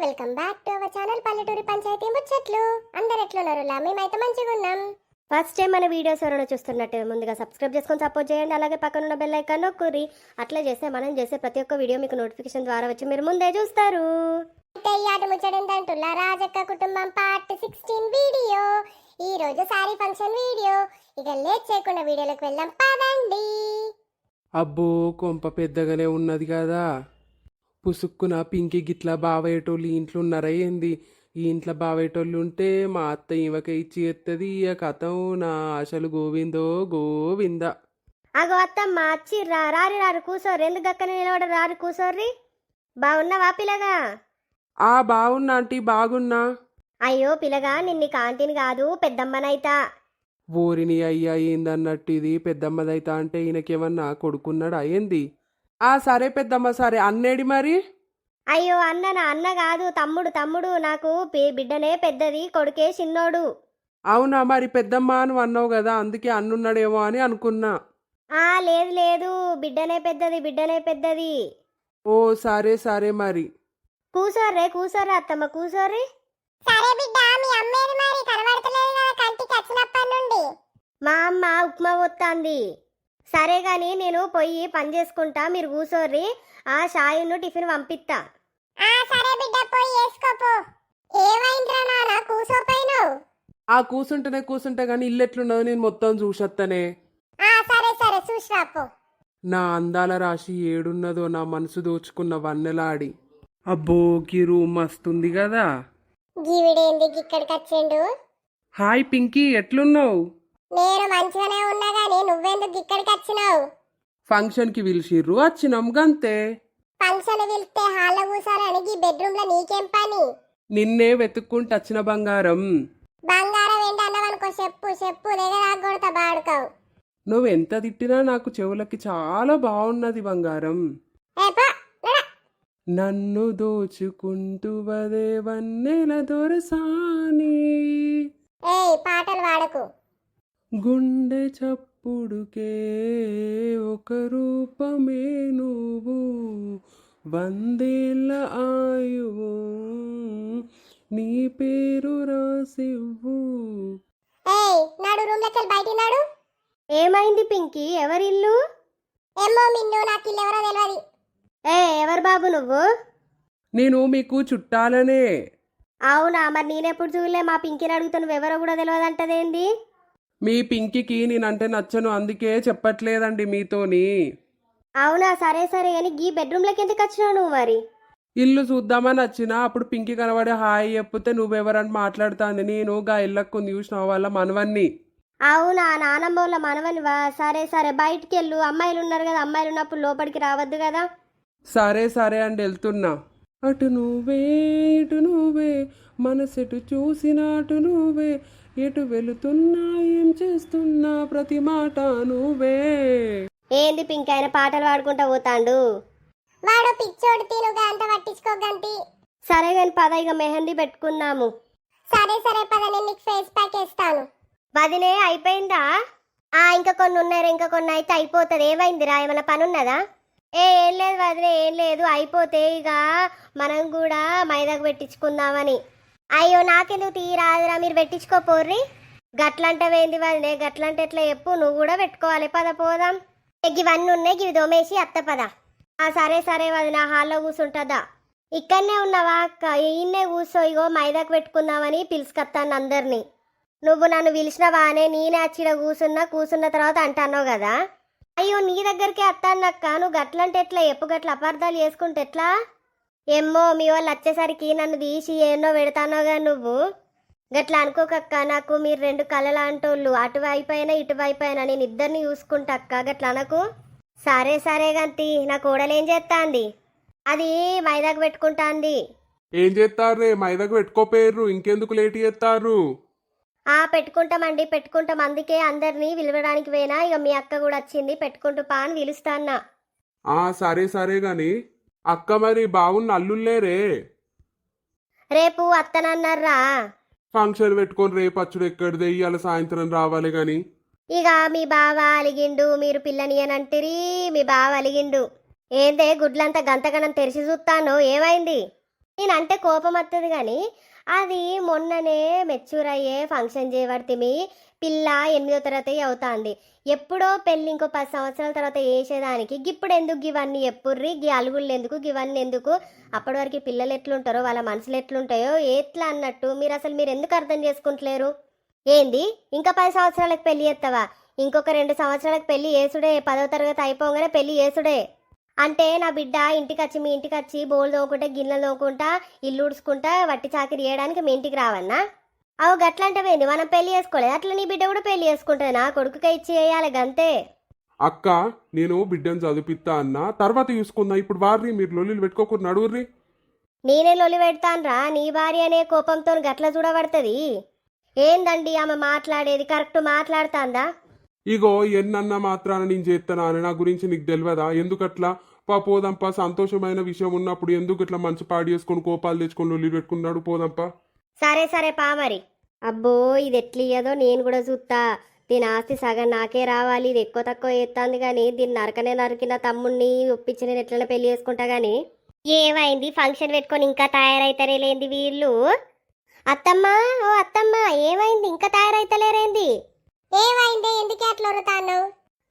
Welcome back to our channel పల్లెటూరి పంచాయతీ ముచ్చట్లు. అందరు ఎట్లున్నారు? మేమైతే మంచిగా ఉన్నాం. ఫస్ట్ టైం మన వీడియోస్ ఎవరైనా చూస్తున్నట్టు ముందుగా సబ్స్క్రైబ్ చేసుకొని సపోర్ట్ చేయండి. అలాగే పక్కన ఉన్న బెల్ ఐకాన్ నొక్కుర్రి. అట్లా చేస్తే మనం చేసే ప్రతి ఒక్క వీడియో మీకు నోటిఫికేషన్ ద్వారా వచ్చి మీరు ముందే చూస్తారు. ముచ్చటేంటంటున్నా రాజక్క కుటుంబం పార్ట్ 16 వీడియో. ఈ రోజు సారీ ఫంక్షన్ వీడియో. ఇక లేట్ చేయకుండా వీడియోలోకి వెళ్దాం పదండి. అబ్బో కొంప పెద్దగానే ఉన్నది కదా. పుసుక్కున పింకి గిట్లా బావయ్యేటోళ్ళు ఇంట్లో ఉన్నారా ఏంది? ఈ ఇంట్లో బావయ్యేటోళ్ళు ఉంటే మా అత్త ఈమెకే ఇచ్చి ఎత్తది. ఇక కథం నా ఆశలు గోవిందో గోవింద. అగో అత్తమ్మ వచ్చిర్రా, రారి రారు కూసోర్రి. ఎందుకు గక్కన నిలబడ రారు కూసోర్రి. బాగున్నావా పిల్లగా? బాగున్నా ఆంటీ, బాగున్నా. అయ్యో పిల్లగా, నిన్ను కాంటీని కాదు పెద్దమ్మనైతా. ఓరిని అయ్యా ఏందన్నట్టు ఇది పెద్దమ్మదైతా అంటే ఈయనకేమన్నా కొడుకున్నాడా ఏంది? సరే పెద్దమ్మ, సరే అన్నేడి మరి. అయ్యో అన్ననా? అన్న కాదు తమ్ముడు. తమ్ముడు నాకు బిడ్డనే పెద్దది, కొడుకే చిన్నోడు. అవునా? మరి పెద్దమ్మ అని అన్నావు కదా, అందుకే అన్నున్నాడేమో అని అనుకున్నా. లేదు లేదు, బిడ్డనే పెద్దది, బిడ్డనే పెద్దది. ఓ సరే సరే మరి. కూసోర్రే కూసోర్రే అత్తమ్మ కూసోర్రి. సరే బిడ్డ, మీ అమ్మేది మరి కనబడతలేదు కదా కంటికి వచ్చినప్పటి నుండి. మా అమ్మ ఉప్మా వస్తుంది. సరే గాని నేను పోయి పని చేసుకుంటా, మీరు కూసోర్రి. ఆ షాయును టిఫిన్ పంపిస్తా. సరే బిడ్డ, పోయి వేసుకోపో. ఏమైందిరా నాన్న కూసోపోయినావు? కూసుంటే గాని ఇల్లు ఎట్లున్నదో నేను మొత్తం చూసొత్తనే. సరే సరే చూసిరాపో. నా అందాల రాశి ఏడున్నదో నా మనసు దోచుకున్న వన్నెలాడి. అబ్బో గీ రూమ్ మస్తుంది కదా. గీవిడేంది ఇక్కడికి వచ్చిండు? హాయ్ పింకీ, ఎట్లున్నావు? నేను మంచిగానే ఉన్నా గానీ నువ్వెందుకు ఇక్కడికి వచ్చినావు? ఫంక్షన్ కి పిలిచిర్రు, వచ్చినాం గంతే. ఫంక్షన్ పిలిస్తే హాల్లో కూసారని ఈ బెడ్రూమ్ లో నీకేం పని? నిన్నే వెతుక్కుంటూ వచ్చిన బంగారం. బంగారం ఏంటి అన్నవనుకో, చెప్పు చెప్పు దగ్గర కొడతా బాడుకోవు. నువ్వెంత తిట్టినా నాకు చెవులకి చాలా బాగున్నది బంగారం. నన్ను దోచుకుంటూ వదే వన్నెల దొరసాని. పాటలు వాడకు. గుండె చప్పుడుకే ఒక రూపమే నువ్వు, వందేళ్ళ ఆయువు నీ పేరు రాసివ్వు. నాడు రూమ్ లో బయట నాడు. ఏమైంది పింకీ? ఎవరిల్లు? ఏమో మిన్ను, నాకు ఇల్లు ఎవరో తెలియదు. ఎవరు బాబు నువ్వు? నేను మీకు చుట్టాలనే. అవునా? మరి నేనెప్పుడు చూడలే. మా పింకీని అడుగుతా, నువ్వెవరో కూడా తెలియదంటదేంది? మీ పింకీకి నేనంటే నచ్చను, అందుకే చెప్పట్లేదండి మీతోని. అవునా? సరే సరే కానీ ఈ బెడ్రూమ్లోకి ఎందుకు వచ్చినావు నువ్వు మరి? ఇల్లు చూద్దామని వచ్చిన, అప్పుడు పింకీ కనబడి హాయ్ చెప్తే నువ్వెవరని మాట్లాడుతాంది. నేను గా ఇళ్ళకు చూసిన వాళ్ళ మనవన్ని. అవునా? నానమ్మ వాళ్ళ మనవనివా? సరే సరే, బయటికి వెళ్ళు. అమ్మాయిలు ఉన్నారు కదా, అమ్మాయిలు ఉన్నప్పుడు లోపలికి రావద్దు కదా. సరే సరే అండి, వెళ్తున్నా. అటు నువ్వే ఇటు నువ్వే, మనసెటు చూసినటు నువ్వే, ఎటు వెళుతున్నా ఏం చేస్తున్నా ప్రతి మాట నువ్వే. ఏంది పింక్ ఆయన పాటలు పాడుకుంటా పోతాండు? వాడు పిచ్చోడు, తినుగా అంత పట్టించుకోగంటి. సరే కానీ పద, ఇక మెహందీ పెట్టుకున్నాము. సరే సరే పద, నేను నీకు ఫేస్ ప్యాక్ వేస్తాను. వదినే అయిపోయిందా? ఇంకా కొన్ని ఉన్నారా, ఇంకా కొన్ని అయితే అయిపోతుంది. ఏమైందిరా, ఏమైనా పని ఉన్నదా? ఏం లేదు వదిలే, ఏం లేదు. అయిపోతే ఇక మనం కూడా మైదాకు పెట్టించుకుందామని. అయ్యో నాకెందుకు తీరాదురా, మీరు పెట్టించుకోపోర్రి. గట్లంటవేంది వదిలే? గట్లంటే ఎట్లా చెప్పు, నువ్వు కూడా పెట్టుకోవాలి. పద పోదాం. ఇవన్నీ ఉన్నాయి, ఇవి దోమేసి అత్త పద. సరే సరే వదిన, హాల్లో కూర్చుంటుందా? ఇక్కడనే ఉన్నావా అక్క? ఈయన్నే కూర్చో. ఇగో మైదాకు పెట్టుకుందామని పిలుచుకొస్తాను అందరినీ. నువ్వు నన్ను పిలిచినవానే, నేనే వచ్చిన కూర్చున్న తర్వాత అంటాన్నావు కదా. అయ్యో నీ దగ్గరికి అత్తానక్క, నువ్వు గట్లంటే ఎట్లా చెప్పు? గట్ల అపార్థాలు చేసుకుంటే ఎట్లా? ఏమ్మో మీ వాళ్ళు వచ్చేసరికి నన్ను తీసి ఎన్నో పెడతానోగా నువ్వు. గట్లా అనుకోకక్క, నాకు మీరు రెండు కళ్ళలాంటోళ్ళు. అటువైపు అయినా ఇటువైపు అయినా నేను ఇద్దరిని చూసుకుంటా అక్క, గట్లా అనకు. సరే సరే గంతి, నా కోడలేం చేస్తాంది? అది మైదాకు పెట్టుకుంటాంది. ఏం చేస్తారు? మైదాకు పెట్టుకోపోయారు, ఇంకెందుకు లేట్ చేస్తారు? పెట్టుకుంటామండి, పెట్టుకుంటాం. అందుకే అందరినీ పిలవడానికి పోయినా. ఇక మీ అక్క కూడా వచ్చింది, పెట్టుకుంటూ పా అని పిలుస్తాన్నా. సరే సరే గాని అక్క మరి బాగున్న అల్లుళ్ళేరే? రేపు అత్తనన్నారా? ఫంక్షన్ పెట్టుకొని రేపు అచ్చుడు ఎక్కడిదే, ఇవాళ సాయంత్రం రావాలి గాని. ఇక మీ బావ అలిగిండు, మీరు పిల్లని అని అంటిరి. మీ బావ అలిగిండు. ఏందే గుడ్లంతా గంతగనం తెరిచి చూస్తాను, ఏమైంది? నేనంటే కోపం వస్తుంది కానీ అది మొన్ననే మెచ్యూర్ అయ్యే ఫంక్షన్ చేయబడితే పిల్ల 8వ తరగతి అవుతాంది. ఎప్పుడో పెళ్ళి ఇంకో 10 సంవత్సరాల తర్వాత వేసేదానికి ఇప్పుడు ఎందుకు ఇవన్నీ ఎప్పుర్రి గి అలుగుళ్ళు ఎందుకు ఇవన్నీ ఎందుకు? అప్పటి వరకు పిల్లలు ఎట్లుంటారో వాళ్ళ మనసులు ఎట్లుంటాయో ఎట్లా అన్నట్టు మీరు ఎందుకు అర్థం చేసుకుంటలేరు? ఏంది ఇంకా 10 సంవత్సరాలకు పెళ్లి చేస్తావా? ఇంకొక 2 సంవత్సరాలకు పెళ్లి చేసుడే. 10వ తరగతి అయిపోగానే పెళ్లి చేసుడే. అంటే నా బిడ్డ ఇంటికి మీ ఇంటికి వచ్చి బోల్ తోముకుంటా గిన్నెలు తోముకుంటా ఇల్లు ఉడుచుకుంటా వట్టి చాకిరి చేయడానికి మీ ఇంటికి రావన్నా? అవు గట్లంటవేంది? మనం పెళ్లి చేసుకోలేదు, అట్లా నీ బిడ్డ కూడా పెళ్లి చేసుకుంటుంది. నా కొడుకుకే ఇచ్చి వేయాలి గంతే. అక్క నేను బిడ్డను చదివిపిస్తా అన్న తర్వాత చూసుకుందా. ఇప్పుడు వారిని మీరు లొల్లిలు పెట్టుకోకుండా నడువుర్రి. నేనే లొల్లి పెడతాన్రా? నీ భార్య అనే కోపంతో గట్ల చూడబడుతుంది. ఏందండి ఆమె మాట్లాడేది? కరెక్ట్ మాట్లాడుతాందా? ఇగో ఎన్నన్న మాత్రాన నేను చేస్తానా అని నా గురించి నీకు తెలియదా? ఎందుకట్లా పోదంపా. సంతోషమైన విషయం ఉన్నప్పుడు ఎందుకు ఇట్లా మంచి పాడు చేసుకొని కోపాలు తెచ్చుకొని లొల్లి పెట్టుకున్నాడు? పోదంపా. సరే పా మరి. అబ్బో ఇది ఎట్లియ్యదో నేను కూడా చూస్తా. దీని ఆస్తి సగం నాకే రావాలి. ఇది ఎక్కువ తక్కువ చేస్తాంది కానీ దీన్ని నరికిన తమ్ముడిని ఒప్పించి నేను ఎట్లనే పెళ్లి చేసుకుంటా గానీ. ఏమైంది? ఫంక్షన్ పెట్టుకొని ఇంకా తయారైతారే లేంది వీళ్ళు? అత్తమ్మా, ఓ అత్తమ్మా, ఏమైంది? ఇంకా తయారైతలేరేంది? ఏమైంది? ఎందుకే అట్లా వరుతాను?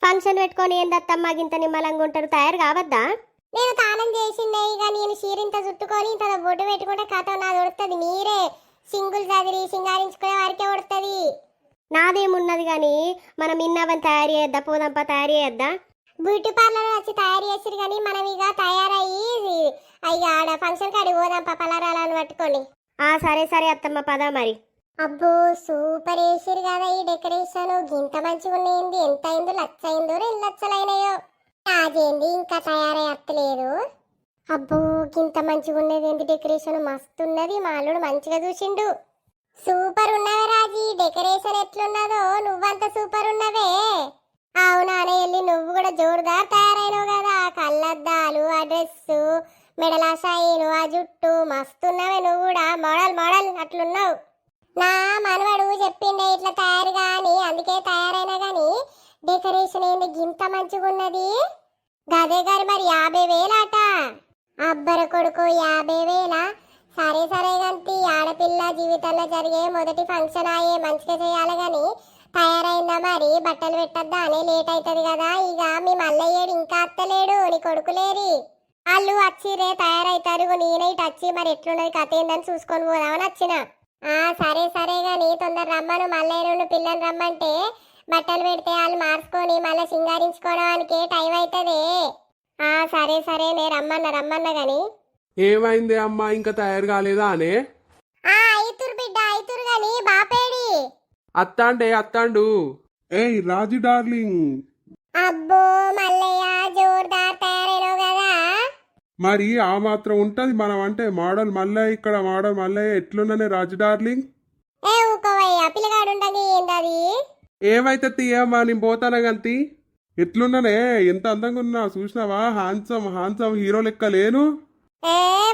ఫంక్షన్ పెట్టుకొని ఏందత్తమ్మా గింత నిమ్మలంగా ఉంటారు? తయారు కావద్దా? నేను తానం చేసిందే. ఇక నేను చీరింత చుట్టుకొని ఇంత బొట్టు పెట్టుకుంటే కథ నాది ఉడుతుంది. మీరే సింగుల్ చదిరి సింగారించుకునే వారికే ఉడుతుంది. నాదేమున్నది కానీ మనం ఇన్నవని తయారు చేద్దా? పోదంపా తయారు చేద్దా? బ్యూటీ పార్లర్ వచ్చి తయారు చేసిరు కానీ మనం ఇక తయారయ్యి అయ్యా ఆడ ఫంక్షన్ కాడికి పోదాంపా పలరాలను పట్టుకొని. సరే అత్తమ్మ పద మరి. అబ్బో సూపర్ వేసిరు కదా ఈ డెకరేషన్. గింత మంచిగా ఉన్నాయింది. ఎంత అయిందో? 1,00,000 అయిందో 2 లక్షలైనాయో? అదేంది ఇంకా తయారై అత్తలేదు? అబ్బో గింత మంచిగా ఉన్నది ఏంది డెకరేషన్? మస్తు ఉన్నది. మా అల్లుడు మంచిగా చూసిండు. సూపర్ ఉన్నవే రాజీ. డెకరేషన్ ఎట్లున్నదో? నువ్వంత సూపర్ ఉన్నవే. అవునానే వెళ్ళి నువ్వు కూడా జోరుదార్ తయారైనవు కదా. కళ్ళద్దాలు, ఆ డ్రెస్సు, మెడల షైను, ఆ జుట్టు మస్తున్నవే. నువ్వు కూడా మోడల్ అట్లున్నావు. నా మనవడు చెప్పిండే ఇట్లా తయారు గాని అందుకే తయారైనా గాని డెకరేషన్ ఏంది గింత మంచిగా ఉన్నది? గదే గారి మరి 50,000 అట. అబ్బర కొడుకు 50,000? సరే గంతి ఆడపిల్ల జీవితంలో జరిగే మొదటి ఫంక్షన్ అయ్యే మంచిగా చేయాలి గాని తయారైందా మరి? బట్టలు పెట్టద్దా అని లేట్ అవుతుంది కదా. ఇక మీ మల్లయ్యేడు ఇంకా అత్తలేడు. నీ కొడుకులేరి వాళ్ళు వచ్చిరే తయారైతారు. నేనే ఇటు వచ్చి మరి ఎట్లున్నది కథ ఏందని చూసుకొని పోదామని వచ్చిన. సరే గాని తొందర రమ్మను. మల్లయ్య పిల్లని రమ్మంటే బట్టలు పెడితే వాళ్ళు మార్చుకొని మళ్ళీ సింగారించుకోవడానికి టైం అవుతుంది. సరే నే రమ్మన్నా గాని. ఏమైంది అమ్మా ఇంకా తయారు కాలేదా అనే? ఐతురు బిడ్డ ఐతురు గాని బాపేడి అత్తాండు. ఏయ్ రాజు డార్లింగ్. అబ్బో మల్లయ్య జోర్దార్ తయారైనవు కదా. మరి ఆ మాత్రం ఉంటది మనం అంటే. మోడల్ మల్లయ్య ఇక్కడ మోడల్ మల్లయ్య ఎట్లున్ననే రాజు డార్లింగ్. ఊకోవయ్యా పిల్లగాడు ఉండగా ఏందది? ఏమైతే తీయమ్మా నేను పోతానా గంతి. ఎట్లున్నానే? ఎంత అందంగా ఉన్నా చూసినావా? హాన్సమ్ హీరో లెక్క లేను?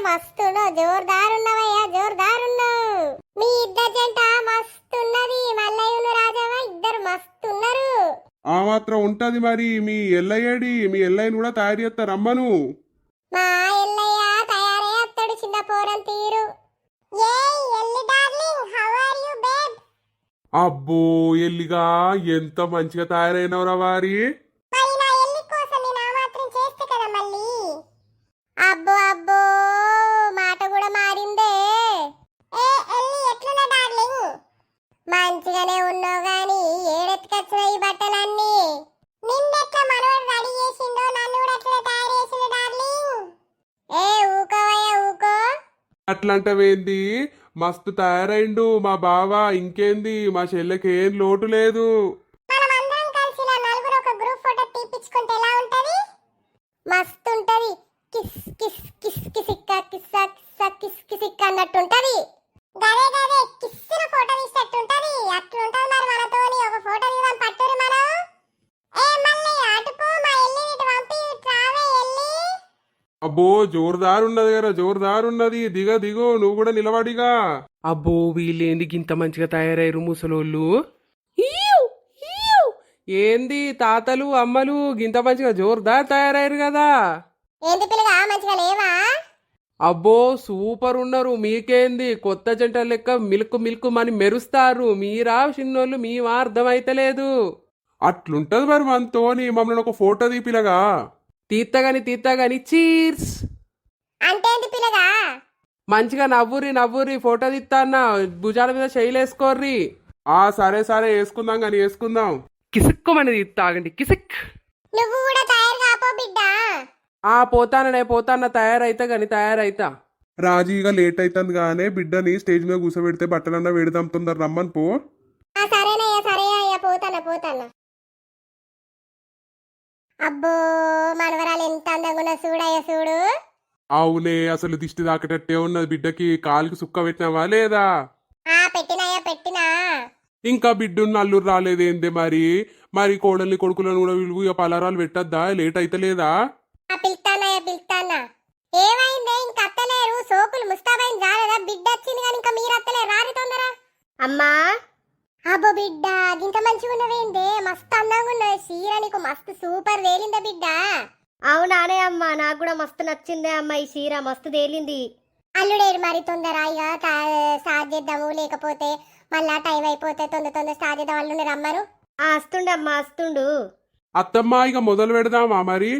మస్తును జోర్దార్ ఉన్నవయ్యా జోర్దార్ ఉన్నావు. మీ ఇద్దరు జంట మస్తున్నది. మల్లయ్యను రాజావా ఇద్దరు మస్తున్నారు. ఆ మాత్రం ఉంటది మరి. మీ ఎల్లయ్యని కూడా తయారు చేస్తారు రమ్మను. మా ఎల్లయ్య తయారై అత్తడు చిన్న పోరం తీరు. అబ్బో ఎల్లిగా ఎంత మంచిగా తయారైనవరా వారి. అబ్బో మాట కూడా మారిందే. మంచిగానే ఉన్నావు గాని ఏడెత్తుకొచ్చిన ఈ బట్టలన్నీ? నిన్నెట్లా మనవడు రెడీ చేసిండో నన్ను కూడా అట్లా తయారు చేసిండు డార్లింగ్. ఊకోవయ్యా ఊకో. అట్లాంటవేంది? మస్తు తయారైండు మా బావ. ఇంకేంది మా చెల్లెకి ఏం లోటు లేదు. మనమందరం కలిసి నలుగురు ఒక గ్రూప్ ఫోటో తీపిచ్చుకుంటే ఎలా ఉంటది? మస్తు ఉంటది. కిస్ కిస్ కిస్ కిసిక్క కిస్సా కిస్సా కిస్ కిసిక్క అన్నట్టు ఉంటది. గదే కిస్సిన ఫోటో తీసినట్టు ఉంటది. అట్లుంటది మరి మనతోని ఒక ఫోటో తీద్దాం పట్టురి మనం. మల్లయ్య అటుపో మా ఎల్లి ఇటు పంపి ట్రావే ఎల్లి. అబ్బో జోరుదారున్నది కదా జోరుదారున్నది. దిగు నువ్వు కూడా నిలబడిగా. అబ్బో వీళ్ళేంది గింత మంచిగా తయారయ్యారు ముసలోళ్ళు. ఏంది తాతలు అమ్మలు గింత మంచిగా జోరుదారు తయారయ్యారు కదా. ఏంటి పిల్లగా మంచిగా లేవా? అబ్బో సూపర్ ఉన్నారు. మీకేంది కొత్త జంట లెక్క మిల్క్ మిల్క్ మని మెరుస్తారు. మీరా చిన్నోళ్ళు మేమా అర్థమైతలేదు. అట్లుంటది మరి మనతోని. మమ్మల్ని ఒక ఫోటో తీపిలగా. తీత్తగాని చీర్స్. అంటే ఏంటి పిల్లగా? మంచిగా నవ్వురి నవ్వురి ఫోటో తీత్తా అన్న. భుజాల మీద శైలేసుకోర్రి. సరే సరే వేసుకుందాం గాని వేసుకుందాం. కిసిక్కుమని తీత్తాగండి కిసిక్. నువ్వు కూడా తయారు కాపో బిడ్డ. పోతానా తయారైతా. రాజీగా లేట్ అవుతుంది గానే బిడ్డని స్టేజ్ మీద కూర్చోబెడితే బట్టలన్నా వేడిదాం తొందర రమ్మని పో. సరేనయ్యా సరే అయ్యా పోతానా. అబ్బో మనవరాలు ఎంత అందంగా ఉన్నా చూడయ్యా చూడు. అవునే అసలు దిష్టి తాకేటట్టే ఉన్నది. బిడ్డకి కాలుకి సుక్క పెట్టినావా లేదా? పెట్టినా. ఇంకా బిడ్డున్న అల్లురు రాలేదేందే మరి కోడల్ని కొడుకులను కూడా విలువ ఇక పలారాలు పెట్టద్దా? లేట్ అయితలేదా? పిలుస్తానా. ఏమైందే ఇంక అత్తలేరు? సోకులు ముస్తాబైంది రాలేదా? బిడ్డ వచ్చింది కానీ ఇంకా మీరు అత్తలేరు. రాని తొందర. అమ్మా అబ్బో బిడ్డ ఇంత మంచిగా ఉన్నవేందే? మస్తు అందంగా ఉన్నది చీర. నీకు మస్తు సూపర్ వేలిందా బిడ్డ? అవునానే అమ్మా, నాకు కూడా మస్తు నచ్చిందే అమ్మ. ఈ చీర మస్తు తేలింది. అల్లుడేరు మరి తొందర ఇక స్టార్ట్ చేద్దాము, లేకపోతే మళ్ళా టైం అయిపోతే తొందర స్టార్ట్ చేద్దాం. అల్లుండి రమ్మను. వస్తుండు. అత్తమ్మ ఇక మొదలు పెడదామా మరి?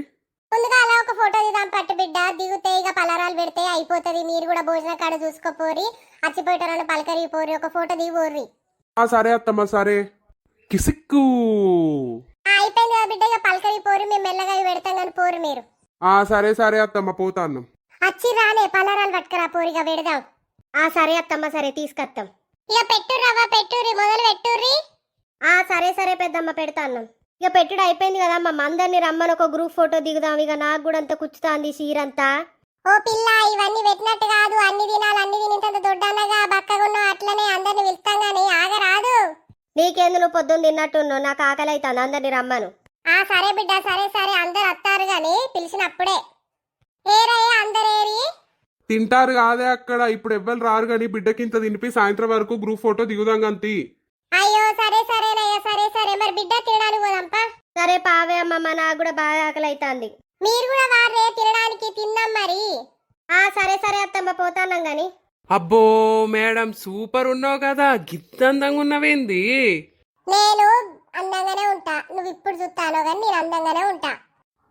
ముందుగా అలా ఒక ఫోటో దిద్దాం పట్టు బిడ్డ. దిగుతే ఇక పలరాలు పెడితే అయిపోతుంది. మీరు కూడా భోజన కాడ చూసుకోపోరి. అచ్చిపోయేటోళ్ళని పలకరి పోరి. ఒక ఫోటో దిగిపోర్రి. సరే అత్తమ్మ సరే. కిసిక్కు. అయిపోయింది కదా బిడ్డ, ఇక పలకరి పోరి. మేము మెల్లగా పెడతాం కానీ పోరు మీరు. సరే అత్తమ్మ పోతాను. అచ్చి రానే పలరాలు పట్టుకరా పోరిగా పెడదాం. సరే అత్తమ్మ సరే తీసుకొస్తాం. ఇక పెట్టుర్రి మొదలు పెట్టుర్రి. సరే పెద్దమ్మ పెడతాను. ఇక పెట్టుడు అయిపోయింది కదమ్మ. అందరిని రమ్మని ఒక గ్రూప్ ఫోటో దిగుదాం. ఇక నాకు కూడా అంత కుచ్చుతాంది చీరంతా. ఓ పిల్ల ఇవన్నీ పెట్టినట్టు కాదు. అన్ని దినాలు అన్ని తినేంత దొడ్డన్నగా బక్కగున్నా అట్లనే అందరిని పిలుస్తాం గానీ ఆగరాదు. నీకేందు నువ్వు పొద్దున్న తిన్నట్టున్నావు. నాకు ఆకలి అవుతాను. అందరిని రమ్మను. సరే బిడ్డ సరే అందరు వస్తారు గాని పిలిచినప్పుడే. ఏరయ్య అందరేరి తింటారు కాదే అక్కడ. ఇప్పుడు ఎవ్వరు రారు గాని బిడ్డకి ఇంత తినిపి సాయంత్రం వరకు గ్రూప్ ఫోటో దిగుదాం గంతి. అయ్యో సరేనయ్య సరే మరి బిడ్డ తినడానికి పోదాంపా. సరే పావే అమ్మమ్మ, నాకు కూడా బాగా ఆకలి అవుతుంది. మీరు కూడా వారే తినడానికి తిన్నాం మరి. సరే అత్తమ్మ పోతాన్నాం గాని. అబ్బో మేడం సూపర్ ఉన్నావు కదా. గిత్త అందంగా ఉన్నవేంది? నేను అందంగానే ఉంటా. నువ్వు ఇప్పుడు చూస్తానో గాని నేను అందంగానే ఉంటా.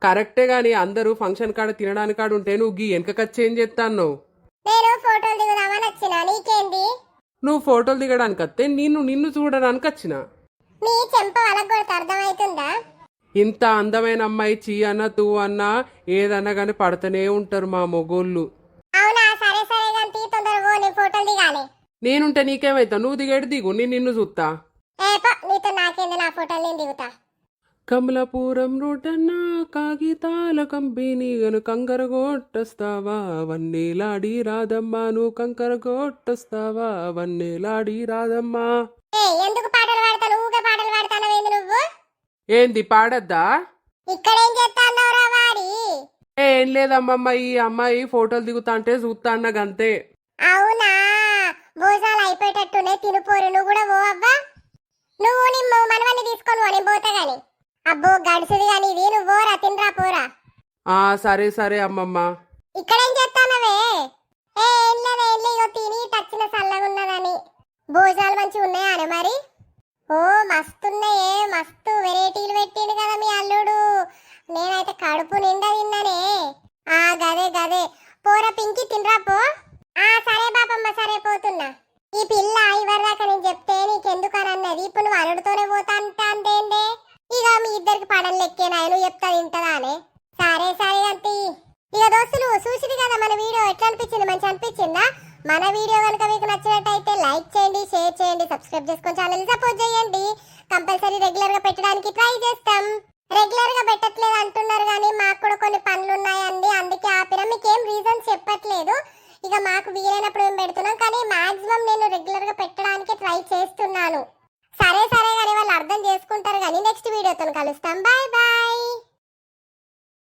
కరెక్టే గాని అందరూ ఫంక్షన్ కాడ తినడానికి కాడ ఉంటే నువ్వు గీ వెనకచ్చి ఏం చేస్తాను? నేను ఫోటోలు దిగుదామని వచ్చిన. నీకేంది? నువ్వు ఫోటోలు దిగడానికి వస్తే నిన్ను చూడడానికి వచ్చిన. నీ చెంప వలగొడితే అర్థమవుతుందా? ఇంత అందమైన అమ్మాయి చీ అన్న తూ అన్న ఏదన్నా గాని పడతనే ఉంటారు మా మొగోళ్ళు. అవునా సరే గంతి తొందరగా నీ ఫోటోలు దిగాలి. నేనుంటే నీకేమైతా? నువ్వు దిగేడు దిగు, నిన్ను చూస్తా. నీతో నాకేంది? నా ఫోటోలు నేను దిగుతా. కమలాపురం రోడ్డన్నా కాగితాల కంపెనీ గను కంకరగొట్టొస్తావా వన్నేలాడి రాదమ్మా. నువ్వు కంకరగొట్టొస్తావా వన్నేలాడి రాదమ్మా. ఎందుకు పాటలు పాడతాను? ఊగే పాటలు పాడతానవేంది నువ్వు? ఏంది పాడద్దా? ఇక్కడేం చేస్తాన్నవరా వాడి? ఏం లేదమ్మమ్మ, ఈ అమ్మాయి ఫోటోలు దిగుతా అంటే చూస్తా అన్న గంతే. అవునా, భోజనాలు అయిపోయేటట్టునే తినిపోరు. నువ్వు కూడా పో అవ్వా. నువ్వు నిమ్మ మనవన్ని తీసుకొని పో, నేను పోతా గాని. అబ్బో గడిసిది గాని ఇది. నువ్వు పోరా, తినరా పోరా. సరే అమ్మమ్మ. ఇక్కడేం చేస్తానవే? ఏం లేదు ఇగో తిని టచ్చిన చల్లగా ఉన్నదని. భోజనాలు మంచిగా ఉన్నాయా మరి? ఓ మస్తున్నాయే, మస్తు వెరైటీలు పెట్టిండు కదా మీ అల్లుడు. నేనైతే కడుపు నిండా తిన్నానే. గదే పోరా పింకి తినరా పో. సరే బాపమ్మ సరే పోతున్నా. ఈ పిల్ల ఇవరిదాకా నేను చెప్తే నీకెందుకని అన్నది. ఇప్పుడు నువ్వు అల్లుడితోనే పోతా అంతేందే? ఇక మీ ఇద్దరికి పడలు లెక్కేనా? నువ్వు చెప్తా తింటదానే. సరే అంతే. ఇక దోస్తులు చూసిరు కదా మన వీడియో ఎట్లా అనిపించింది? మంచి అనిపించిందా? మన వీడియో కనుక మీకు నచ్చినట్టయితే లైక్ చేయండి, షేర్ చేయండి, సబ్స్క్రైబ్ చేసుకొని ఛానల్ సపోర్ట్ చేయండి. కంపల్సరీ రెగ్యులర్ గా పెట్టడానికి ట్రై చేస్తాం. రెగ్యులర్ గా పెట్టట్లేదు అంటున్నారు కానీ మాకు కూడా కొన్ని పనులు ఉన్నాయండి, అందుకే ఆపిన. మీకేం రీజన్ చెప్పట్లేదు. ఇక మాకు వీలైనప్పుడు మేము పెడుతున్నాం, కానీ మాక్సిమం నేను రెగ్యులర్ గా పెట్టడానికి ట్రై చేస్తున్నాను. సరే కానీ వాళ్ళు అర్థం చేసుకుంటారు కానీ నెక్స్ట్ వీడియోతో కలుస్తాం. బాయ్.